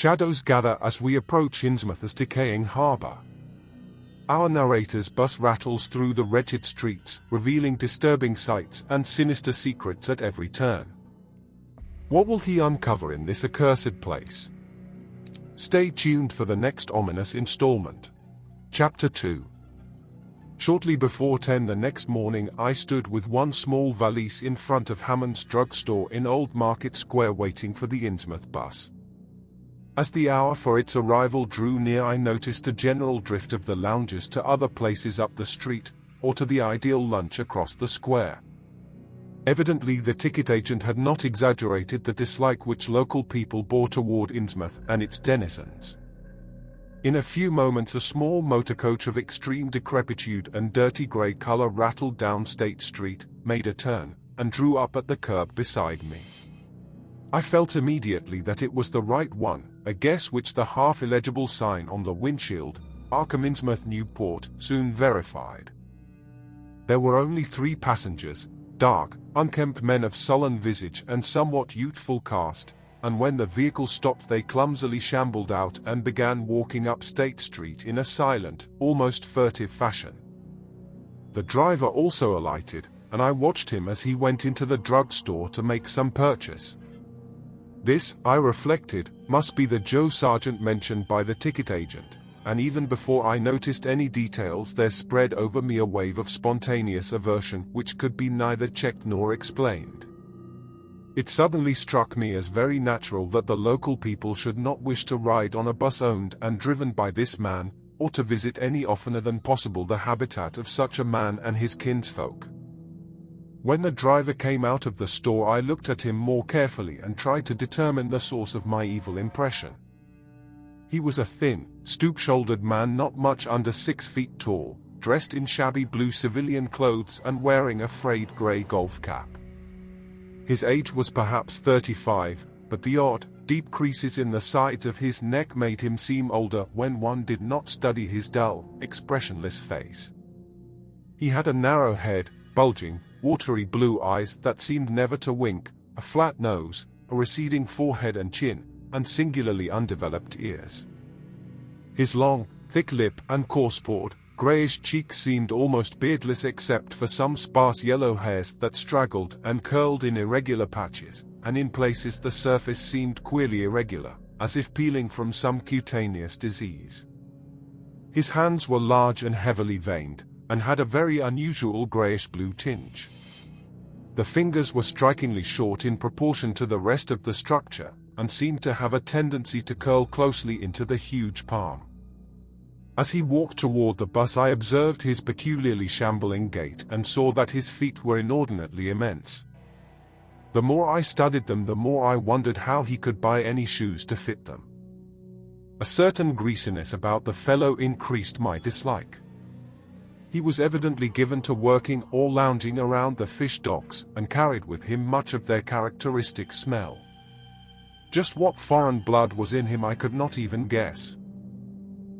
Shadows gather as we approach Innsmouth's decaying harbour. Our narrator's bus rattles through the wretched streets, revealing disturbing sights and sinister secrets at every turn. What will he uncover in this accursed place? Stay tuned for the next ominous installment. Chapter 2. Shortly before 10 the next morning, I stood with one small valise in front of Hammond's drugstore in Old Market Square waiting for the Innsmouth bus. As the hour for its arrival drew near, I noticed a general drift of the loungers to other places up the street, or to the ideal lunch across the square. Evidently the ticket agent had not exaggerated the dislike which local people bore toward Innsmouth and its denizens. In a few moments a small motor coach of extreme decrepitude and dirty grey colour rattled down State Street, made a turn, and drew up at the curb beside me. I felt immediately that it was the right one, a guess which the half-illegible sign on the windshield, Arkham Innsmouth Newport, soon verified. There were only 3 passengers, dark, unkempt men of sullen visage and somewhat youthful cast, and when the vehicle stopped they clumsily shambled out and began walking up State Street in a silent, almost furtive fashion. The driver also alighted, and I watched him as he went into the drugstore to make some purchase. This, I reflected, must be the Joe Sargent mentioned by the ticket agent, and even before I noticed any details there spread over me a wave of spontaneous aversion which could be neither checked nor explained. It suddenly struck me as very natural that the local people should not wish to ride on a bus owned and driven by this man, or to visit any oftener than possible the habitat of such a man and his kinsfolk. When the driver came out of the store I looked at him more carefully and tried to determine the source of my evil impression. He was a thin, stoop-shouldered man not much under 6 feet tall, dressed in shabby blue civilian clothes and wearing a frayed grey golf cap. His age was perhaps 35, but the odd, deep creases in the sides of his neck made him seem older when one did not study his dull, expressionless face. He had a narrow head, bulging, watery blue eyes that seemed never to wink, a flat nose, a receding forehead and chin, and singularly undeveloped ears. His long, thick lip and coarse-pored, greyish cheeks seemed almost beardless except for some sparse yellow hairs that straggled and curled in irregular patches, and in places the surface seemed queerly irregular, as if peeling from some cutaneous disease. His hands were large and heavily veined, and had a very unusual greyish-blue tinge. The fingers were strikingly short in proportion to the rest of the structure, and seemed to have a tendency to curl closely into the huge palm. As he walked toward the bus I observed his peculiarly shambling gait and saw that his feet were inordinately immense. The more I studied them the more I wondered how he could buy any shoes to fit them. A certain greasiness about the fellow increased my dislike. He was evidently given to working or lounging around the fish docks and carried with him much of their characteristic smell. Just what foreign blood was in him I could not even guess.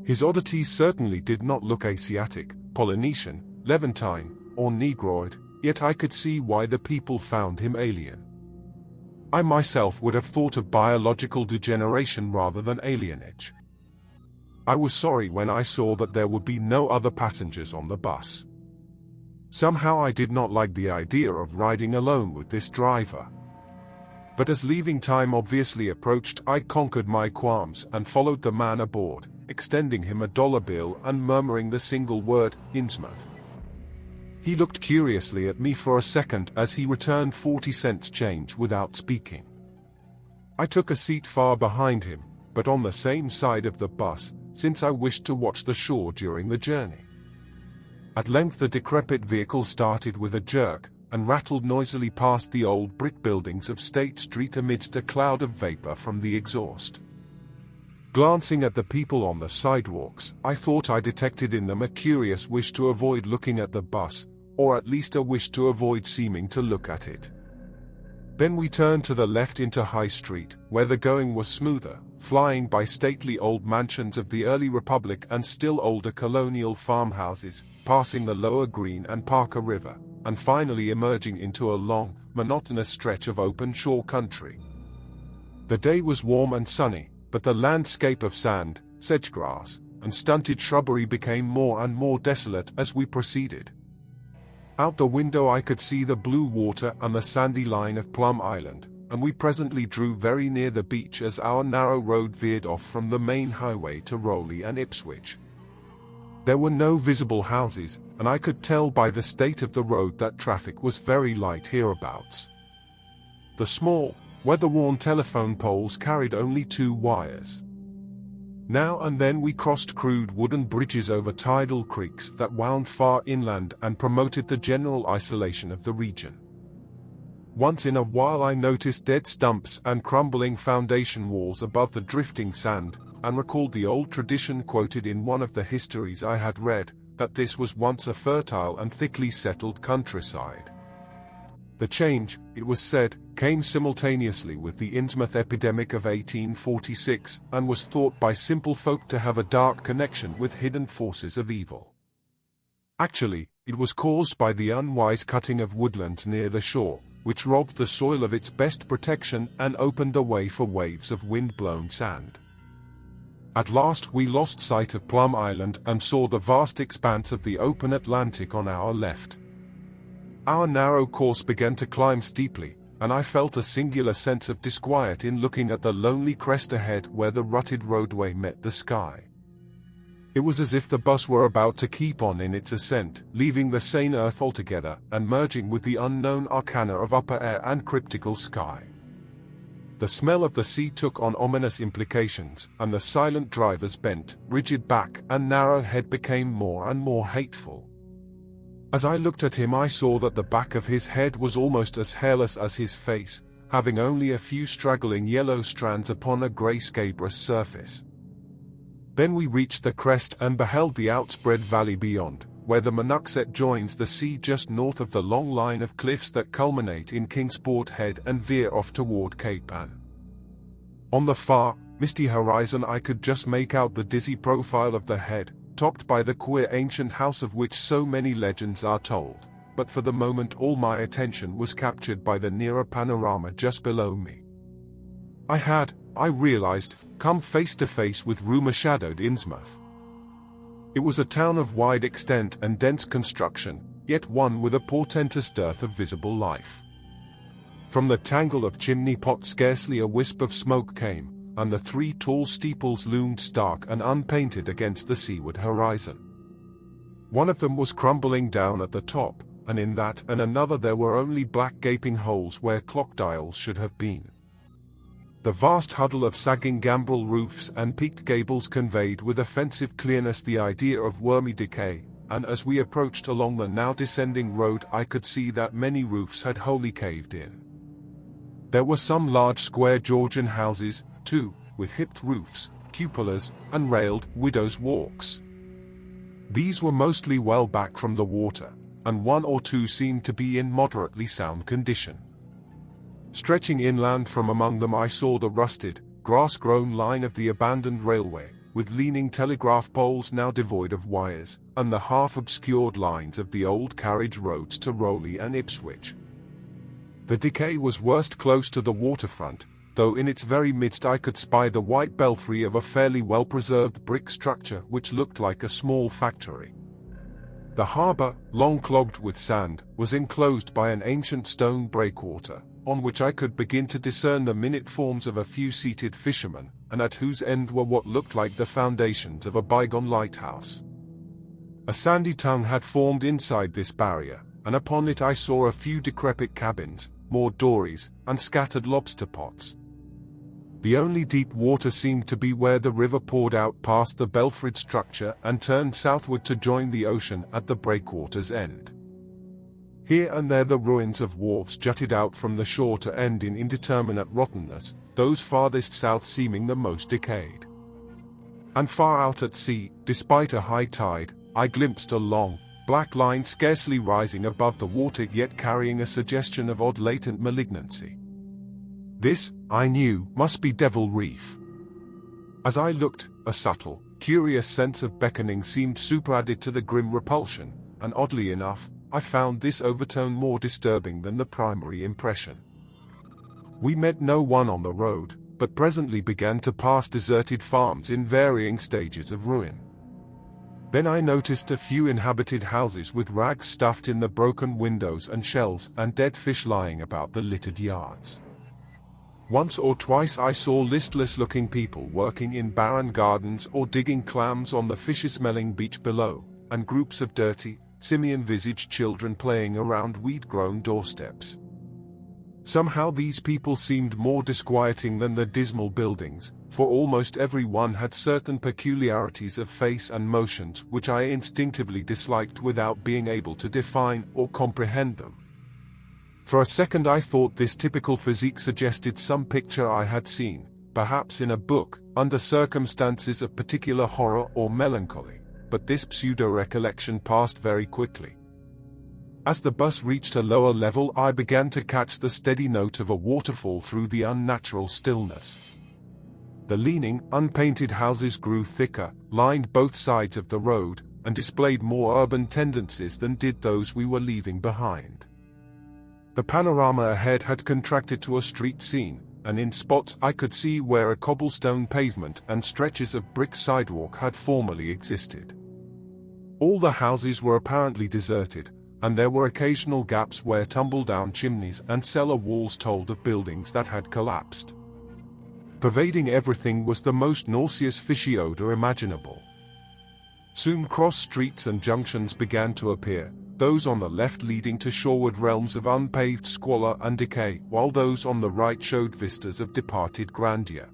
His oddities certainly did not look Asiatic, Polynesian, Levantine, or Negroid, yet I could see why the people found him alien. I myself would have thought of biological degeneration rather than alienage. I was sorry when I saw that there would be no other passengers on the bus. Somehow I did not like the idea of riding alone with this driver. But as leaving time obviously approached I conquered my qualms and followed the man aboard, extending him a dollar bill and murmuring the single word, Innsmouth. He looked curiously at me for a second as he returned 40 cents change without speaking. I took a seat far behind him, but on the same side of the bus, since I wished to watch the shore during the journey. At length the decrepit vehicle started with a jerk, and rattled noisily past the old brick buildings of State Street amidst a cloud of vapor from the exhaust. Glancing at the people on the sidewalks, I thought I detected in them a curious wish to avoid looking at the bus, or at least a wish to avoid seeming to look at it. Then we turned to the left into High Street, where the going was smoother, flying by stately old mansions of the early Republic and still older colonial farmhouses, passing the Lower Green and Parker River, and finally emerging into a long, monotonous stretch of open shore country. The day was warm and sunny, but the landscape of sand, sedgegrass, and stunted shrubbery became more and more desolate as we proceeded. Out the window I could see the blue water and the sandy line of Plum Island, and we presently drew very near the beach as our narrow road veered off from the main highway to Rowley and Ipswich. There were no visible houses, and I could tell by the state of the road that traffic was very light hereabouts. The small, weather-worn telephone poles carried only 2 wires. Now and then we crossed crude wooden bridges over tidal creeks that wound far inland and promoted the general isolation of the region. Once in a while I noticed dead stumps and crumbling foundation walls above the drifting sand, and recalled the old tradition quoted in one of the histories I had read, that this was once a fertile and thickly settled countryside. The change, it was said, came simultaneously with the Innsmouth epidemic of 1846, and was thought by simple folk to have a dark connection with hidden forces of evil. Actually, it was caused by the unwise cutting of woodlands near the shore, which robbed the soil of its best protection and opened the way for waves of wind-blown sand. At last we lost sight of Plum Island and saw the vast expanse of the open Atlantic on our left. Our narrow course began to climb steeply, and I felt a singular sense of disquiet in looking at the lonely crest ahead where the rutted roadway met the sky. It was as if the bus were about to keep on in its ascent, leaving the sane earth altogether and merging with the unknown arcana of upper air and cryptical sky. The smell of the sea took on ominous implications, and the silent driver's bent, rigid back and narrow head became more and more hateful. As I looked at him I saw that the back of his head was almost as hairless as his face, having only a few straggling yellow strands upon a grey scabrous surface. Then we reached the crest and beheld the outspread valley beyond, where the Monnockset joins the sea just north of the long line of cliffs that culminate in Kingsport Head and veer off toward Cape Ann. On the far, misty horizon I could just make out the dizzy profile of the head, topped by the queer ancient house of which so many legends are told, but for the moment all my attention was captured by the nearer panorama just below me. I realized, come face to face with rumor-shadowed Innsmouth. It was a town of wide extent and dense construction, yet one with a portentous dearth of visible life. From the tangle of chimney pots scarcely a wisp of smoke came, and the 3 tall steeples loomed stark and unpainted against the seaward horizon. One of them was crumbling down at the top, and in that and another there were only black gaping holes where clock dials should have been. The vast huddle of sagging gambrel roofs and peaked gables conveyed with offensive clearness the idea of wormy decay, and as we approached along the now descending road I could see that many roofs had wholly caved in. There were some large square Georgian houses, too, with hipped roofs, cupolas, and railed widows' walks. These were mostly well back from the water, and 1 or 2 seemed to be in moderately sound condition. Stretching inland from among them I saw the rusted, grass-grown line of the abandoned railway, with leaning telegraph poles now devoid of wires, and the half-obscured lines of the old carriage roads to Rowley and Ipswich. The decay was worst close to the waterfront, though in its very midst I could spy the white belfry of a fairly well-preserved brick structure which looked like a small factory. The harbour, long clogged with sand, was enclosed by an ancient stone breakwater, on which I could begin to discern the minute forms of a few seated fishermen, and at whose end were what looked like the foundations of a bygone lighthouse. A sandy tongue had formed inside this barrier, and upon it I saw a few decrepit cabins, moored dories, and scattered lobster pots. The only deep water seemed to be where the river poured out past the belfried structure and turned southward to join the ocean at the breakwater's end. Here and there the ruins of wharves jutted out from the shore to end in indeterminate rottenness, those farthest south seeming the most decayed. And far out at sea, despite a high tide, I glimpsed a long, black line scarcely rising above the water yet carrying a suggestion of odd latent malignancy. This, I knew, must be Devil Reef. As I looked, a subtle, curious sense of beckoning seemed superadded to the grim repulsion, and oddly enough, I found this overtone more disturbing than the primary impression. We met no one on the road, but presently began to pass deserted farms in varying stages of ruin. Then I noticed a few inhabited houses with rags stuffed in the broken windows and shells and dead fish lying about the littered yards. Once or twice I saw listless-looking people working in barren gardens or digging clams on the fishy-smelling beach below, and groups of dirty, simian-visaged children playing around weed-grown doorsteps. Somehow these people seemed more disquieting than the dismal buildings, for almost every one had certain peculiarities of face and motions which I instinctively disliked without being able to define or comprehend them. For a second I thought this typical physique suggested some picture I had seen, perhaps in a book, under circumstances of particular horror or melancholy, but this pseudo-recollection passed very quickly. As the bus reached a lower level, I began to catch the steady note of a waterfall through the unnatural stillness. The leaning, unpainted houses grew thicker, lined both sides of the road, and displayed more urban tendencies than did those we were leaving behind. The panorama ahead had contracted to a street scene, and in spots I could see where a cobblestone pavement and stretches of brick sidewalk had formerly existed. All the houses were apparently deserted, and there were occasional gaps where tumble-down chimneys and cellar walls told of buildings that had collapsed. Pervading everything was the most nauseous fishy odor imaginable. Soon cross streets and junctions began to appear, those on the left leading to shoreward realms of unpaved squalor and decay, while those on the right showed vistas of departed grandeur.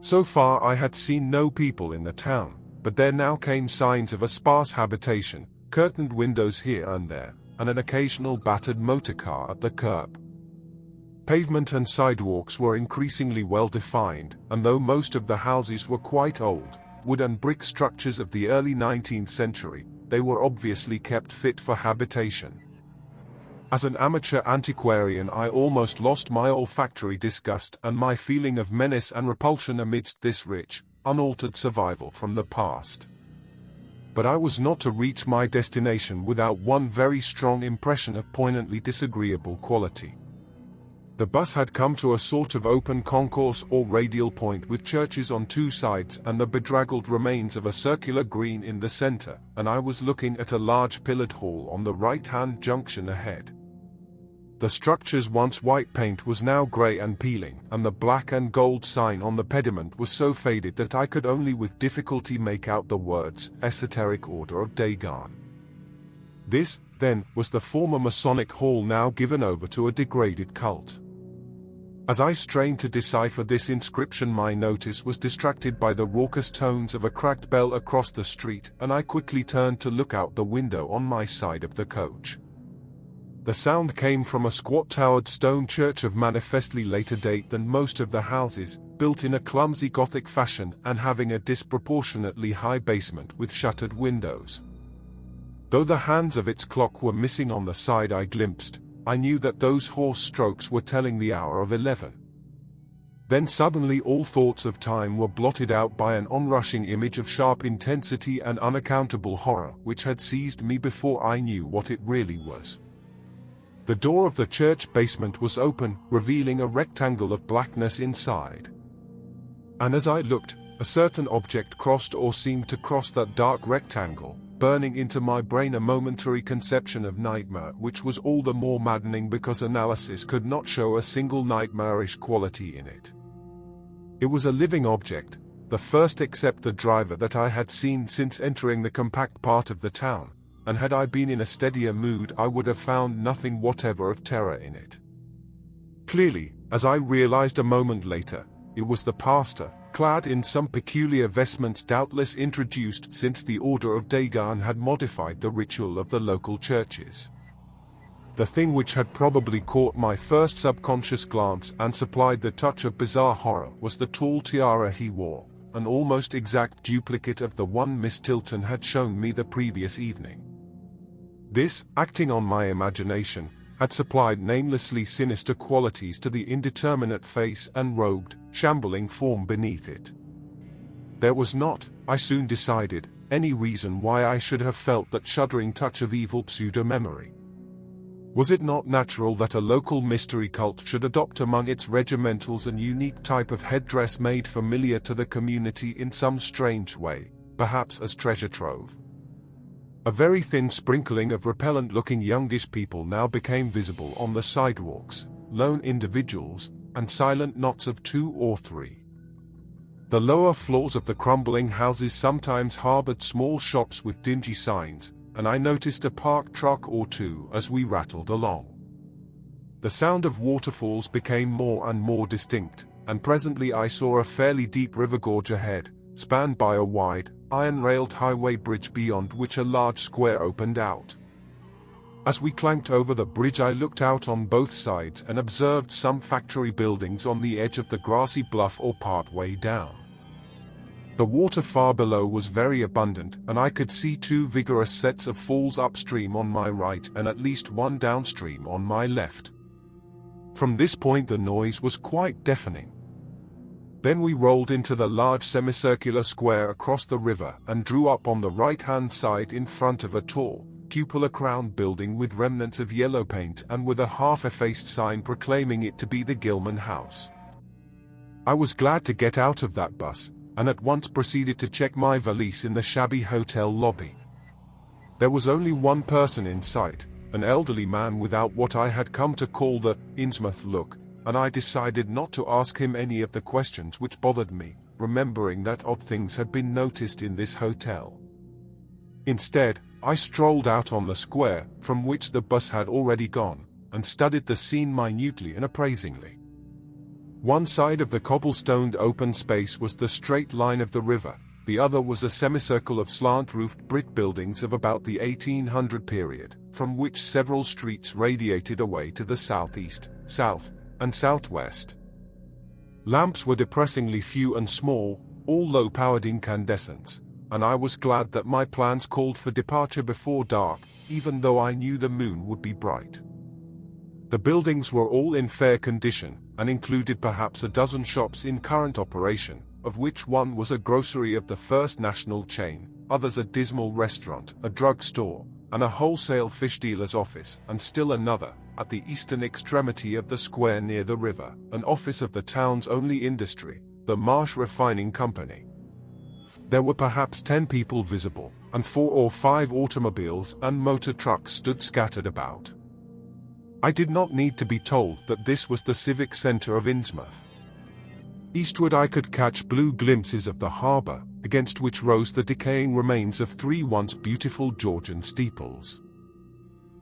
So far I had seen no people in the town, but there now came signs of a sparse habitation, curtained windows here and there, and an occasional battered motor car at the curb. Pavement and sidewalks were increasingly well defined, and though most of the houses were quite old, wood and brick structures of the early 19th century, they were obviously kept fit for habitation. As an amateur antiquarian I almost lost my olfactory disgust and my feeling of menace and repulsion amidst this rich, unaltered survival from the past. But I was not to reach my destination without one very strong impression of poignantly disagreeable quality. The bus had come to a sort of open concourse or radial point with churches on two sides and the bedraggled remains of a circular green in the center, and I was looking at a large pillared hall on the right-hand junction ahead. The structure's once white paint was now grey and peeling, and the black and gold sign on the pediment was so faded that I could only with difficulty make out the words, Esoteric Order of Dagon. This, then, was the former Masonic hall now given over to a degraded cult. As I strained to decipher this inscription, my notice was distracted by the raucous tones of a cracked bell across the street, and I quickly turned to look out the window on my side of the coach. The sound came from a squat-towered stone church of manifestly later date than most of the houses, built in a clumsy Gothic fashion and having a disproportionately high basement with shuttered windows. Though the hands of its clock were missing on the side I glimpsed, I knew that those hoarse strokes were telling the hour of 11. Then suddenly all thoughts of time were blotted out by an onrushing image of sharp intensity and unaccountable horror which had seized me before I knew what it really was. The door of the church basement was open, revealing a rectangle of blackness inside. And as I looked, a certain object crossed or seemed to cross that dark rectangle, burning into my brain a momentary conception of nightmare which was all the more maddening because analysis could not show a single nightmarish quality in it. It was a living object, the first except the driver that I had seen since entering the compact part of the town, and had I been in a steadier mood I would have found nothing whatever of terror in it. Clearly, as I realized a moment later, it was the pastor, clad in some peculiar vestments doubtless introduced since the Order of Dagon had modified the ritual of the local churches. The thing which had probably caught my first subconscious glance and supplied the touch of bizarre horror was the tall tiara he wore, an almost exact duplicate of the one Miss Tilton had shown me the previous evening. This, acting on my imagination, had supplied namelessly sinister qualities to the indeterminate face and robed, shambling form beneath it. There was not, I soon decided, any reason why I should have felt that shuddering touch of evil pseudo-memory. Was it not natural that a local mystery cult should adopt among its regimentals a unique type of headdress made familiar to the community in some strange way, perhaps as treasure trove? A very thin sprinkling of repellent-looking youngish people now became visible on the sidewalks, lone individuals, and silent knots of 2 or 3. The lower floors of the crumbling houses sometimes harbored small shops with dingy signs, and I noticed a parked truck or two as we rattled along. The sound of waterfalls became more and more distinct, and presently I saw a fairly deep river gorge ahead, spanned by a wide, iron-railed highway bridge beyond which a large square opened out. As we clanked over the bridge, I looked out on both sides and observed some factory buildings on the edge of the grassy bluff or part way down. The water far below was very abundant, and I could see 2 vigorous sets of falls upstream on my right and at least 1 downstream on my left. From this point the noise was quite deafening. Then we rolled into the large semicircular square across the river and drew up on the right-hand side in front of a tall, cupola-crowned building with remnants of yellow paint and with a half-effaced sign proclaiming it to be the Gilman House. I was glad to get out of that bus, and at once proceeded to check my valise in the shabby hotel lobby. There was only one person in sight, an elderly man without what I had come to call the Innsmouth look, and I decided not to ask him any of the questions which bothered me, remembering that odd things had been noticed in this hotel. Instead, I strolled out on the square, from which the bus had already gone, and studied the scene minutely and appraisingly. One side of the cobblestoned open space was the straight line of the river, the other was a semicircle of slant-roofed brick buildings of about the 1800 period, from which several streets radiated away to the southeast, south, and southwest. Lamps were depressingly few and small, all low-powered incandescents, and I was glad that my plans called for departure before dark, even though I knew the moon would be bright. The buildings were all in fair condition, and included perhaps a dozen shops in current operation, of which one was a grocery of the first national chain, others a dismal restaurant, a drug store, and a wholesale fish dealer's office, and still another, at the eastern extremity of the square near the river, an office of the town's only industry, the Marsh Refining Company. There were perhaps 10 people visible, and 4 or 5 automobiles and motor trucks stood scattered about. I did not need to be told that this was the civic center of Innsmouth. Eastward I could catch blue glimpses of the harbor, against which rose the decaying remains of 3 once beautiful Georgian steeples.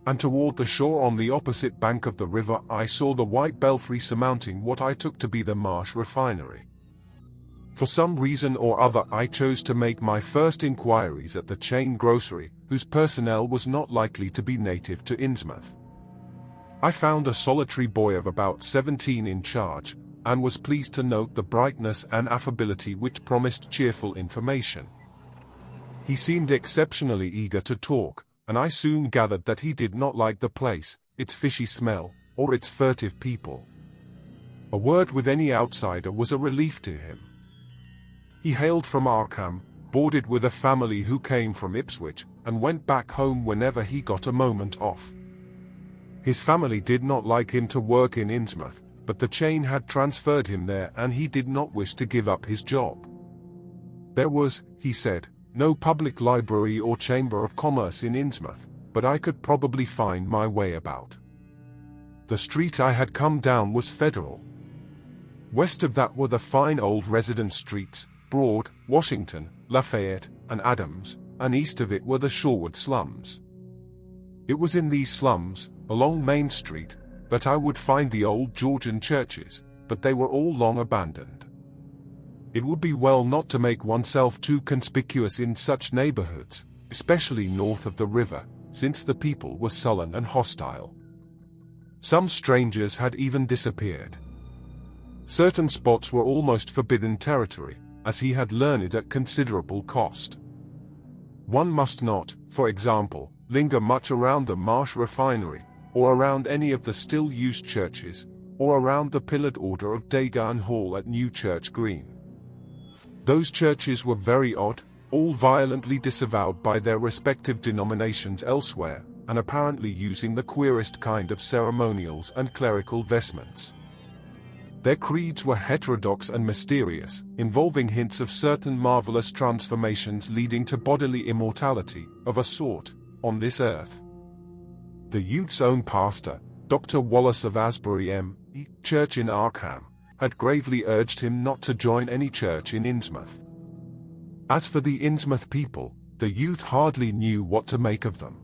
And toward the shore on the opposite bank of the river I saw the white belfry surmounting what I took to be the Marsh Refinery. For some reason or other I chose to make my first inquiries at the chain grocery, whose personnel was not likely to be native to Innsmouth. I found a solitary boy of about 17 in charge, and was pleased to note the brightness and affability which promised cheerful information. He seemed exceptionally eager to talk, and I soon gathered that he did not like the place, its fishy smell, or its furtive people. A word with any outsider was a relief to him. He hailed from Arkham, boarded with a family who came from Ipswich, and went back home whenever he got a moment off. His family did not like him to work in Innsmouth, but the chain had transferred him there and he did not wish to give up his job. There was, he said, no public library or chamber of commerce in Innsmouth, but I could probably find my way about. The street I had come down was Federal. West of that were the fine old residence streets, Broad, Washington, Lafayette, and Adams, and east of it were the shoreward slums. It was in these slums, along Main Street, that I would find the old Georgian churches, but they were all long abandoned. It would be well not to make oneself too conspicuous in such neighborhoods, especially north of the river, since the people were sullen and hostile. Some strangers had even disappeared. Certain spots were almost forbidden territory, as he had learned at considerable cost. One must not, for example, linger much around the Marsh Refinery, or around any of the still-used churches, or around the pillared order of Dagon Hall at New Church Green. Those churches were very odd, all violently disavowed by their respective denominations elsewhere, and apparently using the queerest kind of ceremonials and clerical vestments. Their creeds were heterodox and mysterious, involving hints of certain marvelous transformations leading to bodily immortality, of a sort, on this earth. The youth's own pastor, Dr. Wallace of Asbury M.E. Church in Arkham, had gravely urged him not to join any church in Innsmouth. As for the Innsmouth people, the youth hardly knew what to make of them.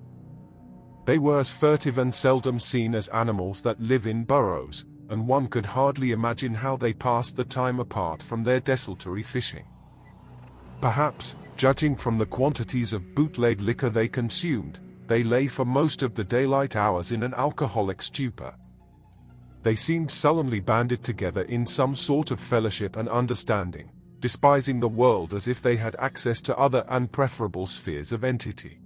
They were as furtive and seldom seen as animals that live in burrows, and one could hardly imagine how they passed the time apart from their desultory fishing. Perhaps, judging from the quantities of bootleg liquor they consumed, they lay for most of the daylight hours in an alcoholic stupor. They seemed sullenly banded together in some sort of fellowship and understanding, despising the world as if they had access to other and preferable spheres of entity.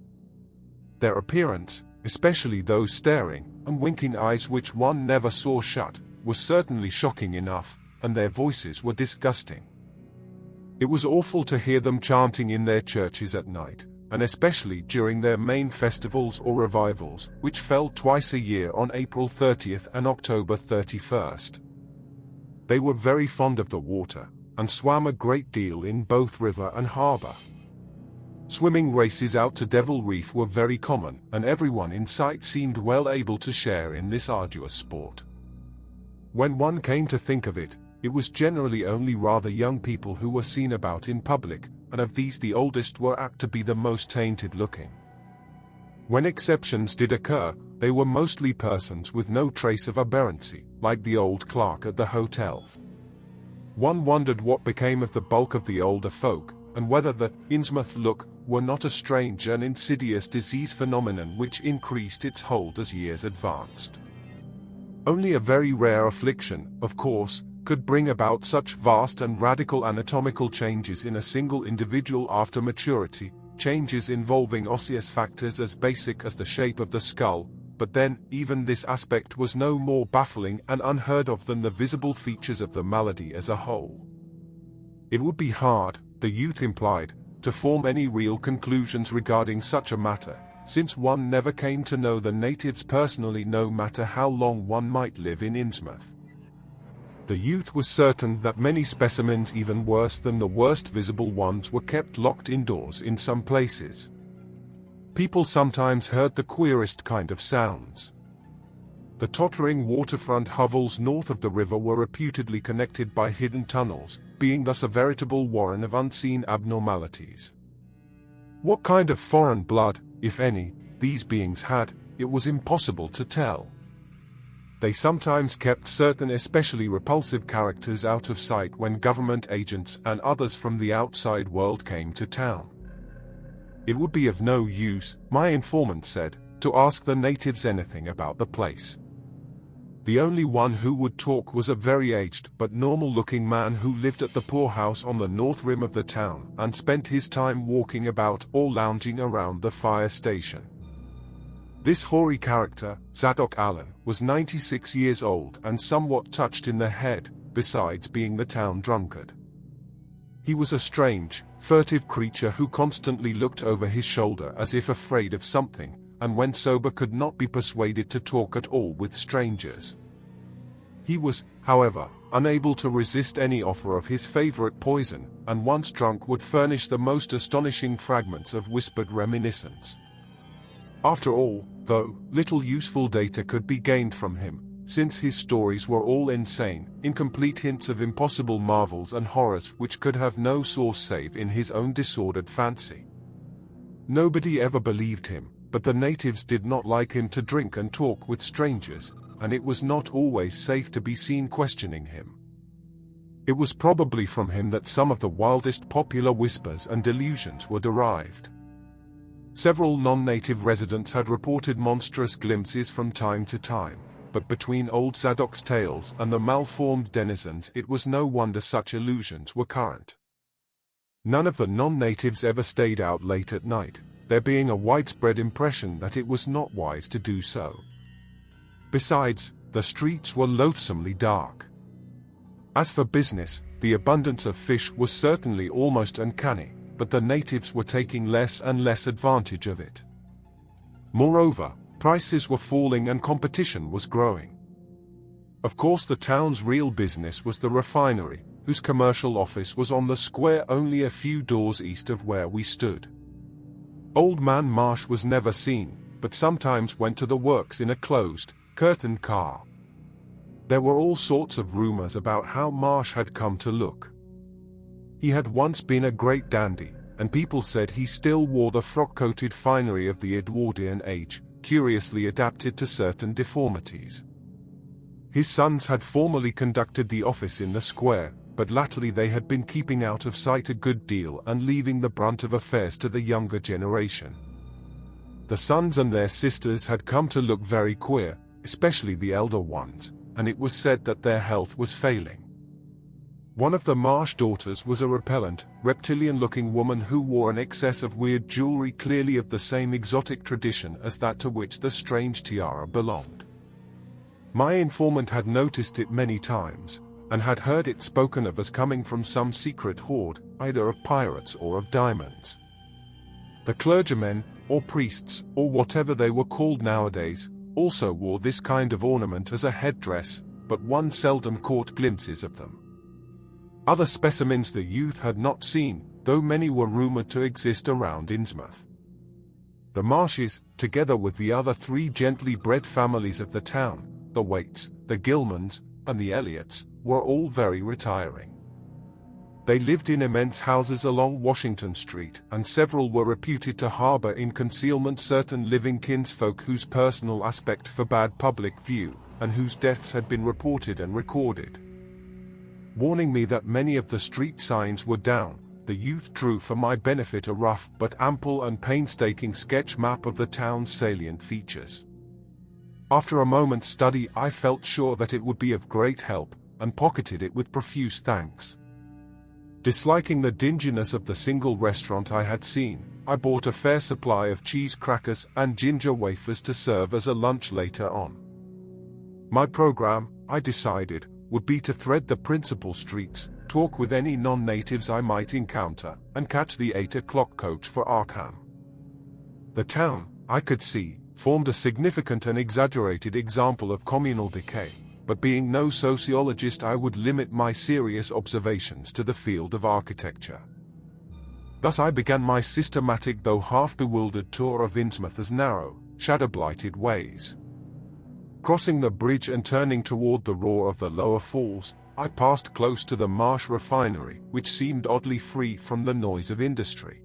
Their appearance, especially those staring and winking eyes which one never saw shut, was certainly shocking enough, and their voices were disgusting. It was awful to hear them chanting in their churches at night, and especially during their main festivals or revivals, which fell twice a year on April 30th and October 31st. They were very fond of the water, and swam a great deal in both river and harbor. Swimming races out to Devil Reef were very common, and everyone in sight seemed well able to share in this arduous sport. When one came to think of it, it was generally only rather young people who were seen about in public, and of these the oldest were apt to be the most tainted looking. When exceptions did occur, they were mostly persons with no trace of aberrancy, like the old clerk at the hotel. One wondered what became of the bulk of the older folk, and whether the Innsmouth look were not a strange and insidious disease phenomenon which increased its hold as years advanced. Only a very rare affliction, of course, could bring about such vast and radical anatomical changes in a single individual after maturity, changes involving osseous factors as basic as the shape of the skull, but then, even this aspect was no more baffling and unheard of than the visible features of the malady as a whole. It would be hard, the youth implied, to form any real conclusions regarding such a matter, since one never came to know the natives personally no matter how long one might live in Innsmouth. The youth was certain that many specimens even worse than the worst visible ones were kept locked indoors in some places. People sometimes heard the queerest kind of sounds. The tottering waterfront hovels north of the river were reputedly connected by hidden tunnels, being thus a veritable warren of unseen abnormalities. What kind of foreign blood, if any, these beings had, it was impossible to tell. They sometimes kept certain especially repulsive characters out of sight when government agents and others from the outside world came to town. It would be of no use, my informant said, to ask the natives anything about the place. The only one who would talk was a very aged but normal-looking man who lived at the poorhouse on the north rim of the town and spent his time walking about or lounging around the fire station. This hoary character, Zadok Allen, was 96 years old and somewhat touched in the head, besides being the town drunkard. He was a strange, furtive creature who constantly looked over his shoulder as if afraid of something, and when sober could not be persuaded to talk at all with strangers. He was, however, unable to resist any offer of his favorite poison, and once drunk would furnish the most astonishing fragments of whispered reminiscence. After all, though, little useful data could be gained from him, since his stories were all insane, incomplete hints of impossible marvels and horrors which could have no source save in his own disordered fancy. Nobody ever believed him, but the natives did not like him to drink and talk with strangers, and it was not always safe to be seen questioning him. It was probably from him that some of the wildest popular whispers and delusions were derived. Several non-native residents had reported monstrous glimpses from time to time, but between old Zadok's tales and the malformed denizens it was no wonder such illusions were current. None of the non-natives ever stayed out late at night, there being a widespread impression that it was not wise to do so. Besides, the streets were loathsomely dark. As for business, the abundance of fish was certainly almost uncanny, but the natives were taking less and less advantage of it. Moreover, Prices were falling and competition was growing. Of course, the town's real business was the refinery, whose commercial office was on the square only a few doors east of where we stood. Old Man Marsh was never seen, but sometimes went to the works in a closed, curtained car. There were all sorts of rumors about how Marsh had come to look. He had once been a great dandy, and people said he still wore the frock-coated finery of the Edwardian age, curiously adapted to certain deformities. His sons had formerly conducted the office in the square, but latterly they had been keeping out of sight a good deal and leaving the brunt of affairs to the younger generation. The sons and their sisters had come to look very queer, especially the elder ones, and it was said that their health was failing. One of the Marsh daughters was a repellent, reptilian-looking woman who wore an excess of weird jewelry clearly of the same exotic tradition as that to which the strange tiara belonged. My informant had noticed it many times, and had heard it spoken of as coming from some secret hoard, either of pirates or of diamonds. The clergymen, or priests, or whatever they were called nowadays, also wore this kind of ornament as a headdress, but one seldom caught glimpses of them. Other specimens the youth had not seen, though many were rumored to exist around Innsmouth. The Marshes, together with the other 3 gently bred families of the town, the Waits, the Gilmans, and the Elliots, were all very retiring. They lived in immense houses along Washington Street, and several were reputed to harbor in concealment certain living kinsfolk whose personal aspect forbade public view, and whose deaths had been reported and recorded. Warning me that many of the street signs were down, the youth drew for my benefit a rough but ample and painstaking sketch map of the town's salient features. After a moment's study I felt sure that it would be of great help, and pocketed it with profuse thanks. Disliking the dinginess of the single restaurant I had seen, I bought a fair supply of cheese crackers and ginger wafers to serve as a lunch later on. My program, I decided, would be to thread the principal streets, talk with any non-natives I might encounter, and catch the 8 o'clock coach for Arkham. The town, I could see, formed a significant and exaggerated example of communal decay, but being no sociologist I would limit my serious observations to the field of architecture. Thus I began my systematic though half-bewildered tour of Innsmouth's narrow, shadow-blighted ways. Crossing the bridge and turning toward the roar of the lower falls, I passed close to the Marsh refinery, which seemed oddly free from the noise of industry.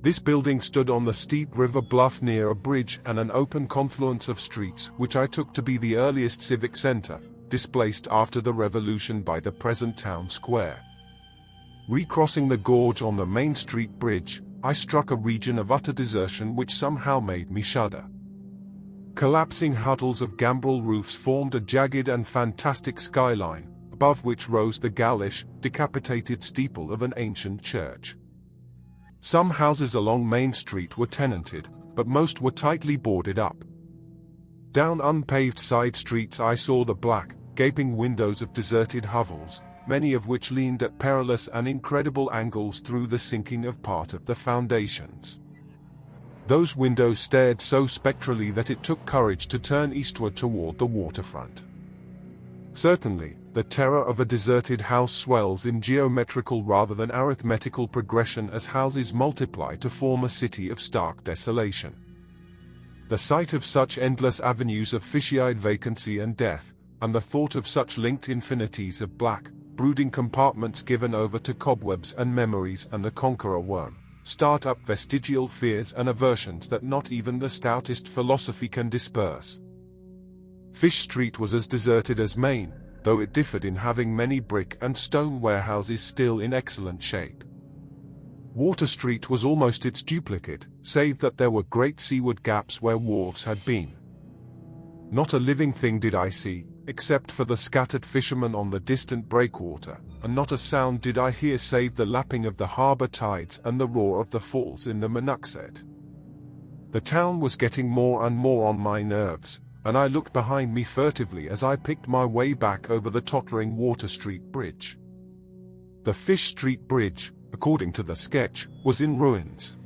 This building stood on the steep river bluff near a bridge and an open confluence of streets which I took to be the earliest civic center, displaced after the revolution by the present town square. Recrossing the gorge on the Main Street bridge, I struck a region of utter desertion which somehow made me shudder. Collapsing huddles of gambrel roofs formed a jagged and fantastic skyline, above which rose the ghoulish, decapitated steeple of an ancient church. Some houses along Main Street were tenanted, but most were tightly boarded up. Down unpaved side streets I saw the black, gaping windows of deserted hovels, many of which leaned at perilous and incredible angles through the sinking of part of the foundations. Those windows stared so spectrally that it took courage to turn eastward toward the waterfront. Certainly, the terror of a deserted house swells in geometrical rather than arithmetical progression as houses multiply to form a city of stark desolation. The sight of such endless avenues of fishy-eyed vacancy and death, and the thought of such linked infinities of black, brooding compartments given over to cobwebs and memories and the conqueror worm, start up vestigial fears and aversions that not even the stoutest philosophy can disperse. Fish Street was as deserted as Main, though it differed in having many brick and stone warehouses still in excellent shape. Water Street was almost its duplicate, save that there were great seaward gaps where wharves had been. Not a living thing did I see, except for the scattered fishermen on the distant breakwater, and not a sound did I hear save the lapping of the harbor tides and the roar of the falls in the Monuxet. The town was getting more and more on my nerves, and I looked behind me furtively as I picked my way back over the tottering Water Street Bridge. The Fish Street Bridge, according to the sketch, was in ruins.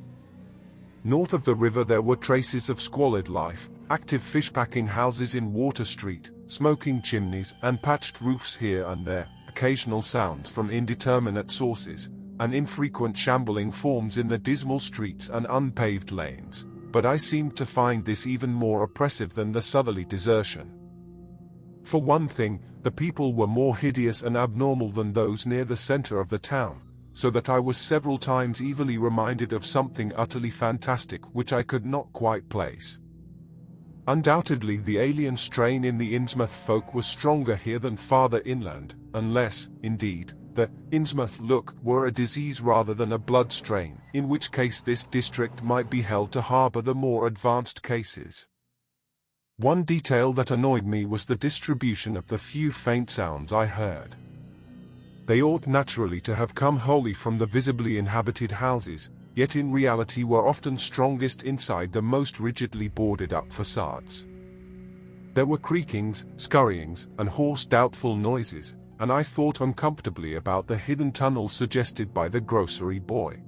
North of the river there were traces of squalid life, active fish-packing houses in Water Street, smoking chimneys and patched roofs here and there, occasional sounds from indeterminate sources, and infrequent shambling forms in the dismal streets and unpaved lanes, but I seemed to find this even more oppressive than the southerly desertion. For one thing, the people were more hideous and abnormal than those near the center of the town, so that I was several times evilly reminded of something utterly fantastic which I could not quite place. Undoubtedly the alien strain in the Innsmouth folk was stronger here than farther inland, unless, indeed, the Innsmouth lurk were a disease rather than a blood strain, in which case this district might be held to harbor the more advanced cases. One detail that annoyed me was the distribution of the few faint sounds I heard. They ought naturally to have come wholly from the visibly inhabited houses, yet in reality were often strongest inside the most rigidly boarded-up facades. There were creakings, scurryings, and hoarse doubtful noises, and I thought uncomfortably about the hidden tunnels suggested by the grocery boy.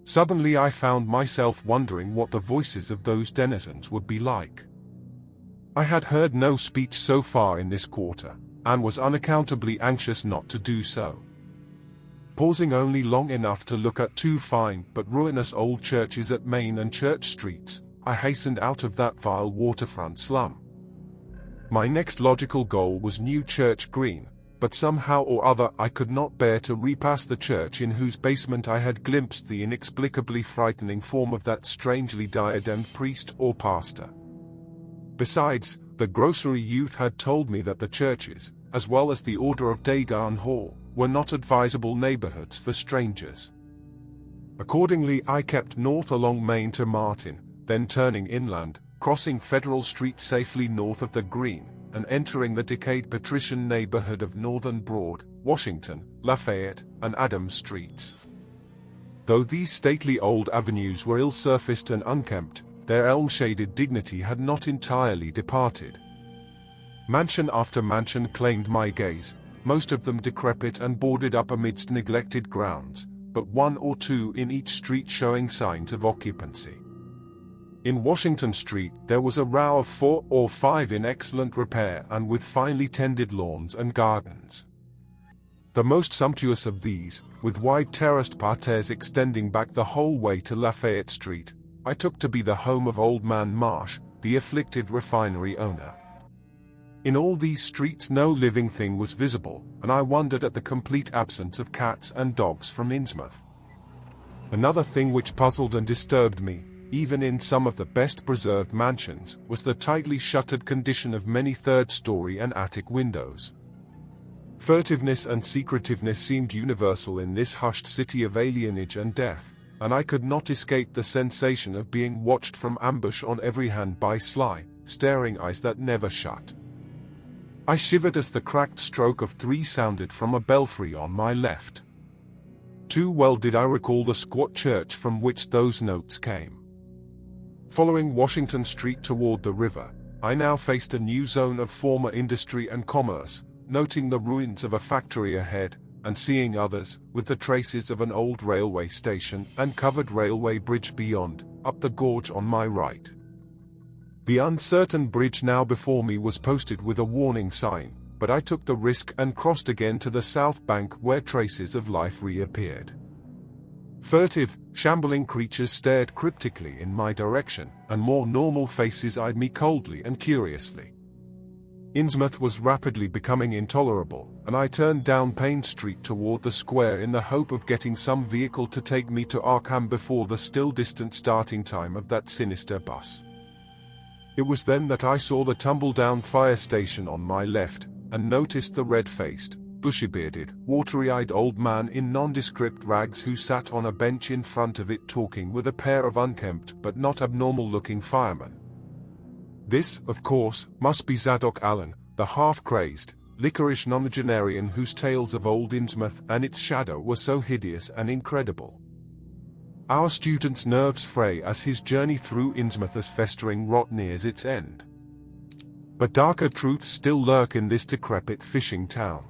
Suddenly I found myself wondering what the voices of those denizens would be like. I had heard no speech so far in this quarter, and was unaccountably anxious not to do so. Pausing only long enough to look at two fine but ruinous old churches at Main and Church Streets, I hastened out of that vile waterfront slum. My next logical goal was New Church Green, but somehow or other I could not bear to repass the church in whose basement I had glimpsed the inexplicably frightening form of that strangely diademed priest or pastor. Besides, the grocery youth had told me that the churches, as well as the Order of Dagon Hall, were not advisable neighborhoods for strangers. Accordingly I kept north along Main to Martin, then turning inland, crossing Federal Street safely north of the Green, and entering the decayed patrician neighborhood of Northern Broad, Washington, Lafayette, and Adams Streets. Though these stately old avenues were ill-surfaced and unkempt, their elm-shaded dignity had not entirely departed. Mansion after mansion claimed my gaze, most of them decrepit and boarded up amidst neglected grounds, but one or two in each street showing signs of occupancy. In Washington Street there was a row of 4 or 5 in excellent repair and with finely tended lawns and gardens. The most sumptuous of these, with wide terraced parterres extending back the whole way to Lafayette Street, I took to be the home of Old Man Marsh, the afflicted refinery owner. In all these streets no living thing was visible, and I wondered at the complete absence of cats and dogs from Innsmouth. Another thing which puzzled and disturbed me, even in some of the best preserved mansions, was the tightly shuttered condition of many third-story and attic windows. Furtiveness and secretiveness seemed universal in this hushed city of alienage and death, and I could not escape the sensation of being watched from ambush on every hand by sly, staring eyes that never shut. I shivered as the cracked stroke of 3 sounded from a belfry on my left. Too well did I recall the squat church from which those notes came. Following Washington Street toward the river, I now faced a new zone of former industry and commerce, noting the ruins of a factory ahead, and seeing others, with the traces of an old railway station and covered railway bridge beyond, up the gorge on my right. The uncertain bridge now before me was posted with a warning sign, but I took the risk and crossed again to the south bank where traces of life reappeared. Furtive, shambling creatures stared cryptically in my direction, and more normal faces eyed me coldly and curiously. Innsmouth was rapidly becoming intolerable, and I turned down Payne Street toward the square in the hope of getting some vehicle to take me to Arkham before the still distant starting time of that sinister bus. It was then that I saw the tumble-down fire station on my left, and noticed the red-faced, bushy-bearded, watery-eyed old man in nondescript rags who sat on a bench in front of it talking with a pair of unkempt but not abnormal-looking firemen. This, of course, must be Zadok Allen, the half-crazed, liquorish nonagenarian whose tales of old Innsmouth and its shadow were so hideous and incredible. Our student's nerves fray as his journey through Innsmouth as festering rot nears its end. But darker truths still lurk in this decrepit fishing town.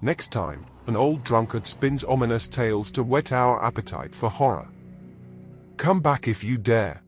Next time, an old drunkard spins ominous tales to whet our appetite for horror. Come back if you dare.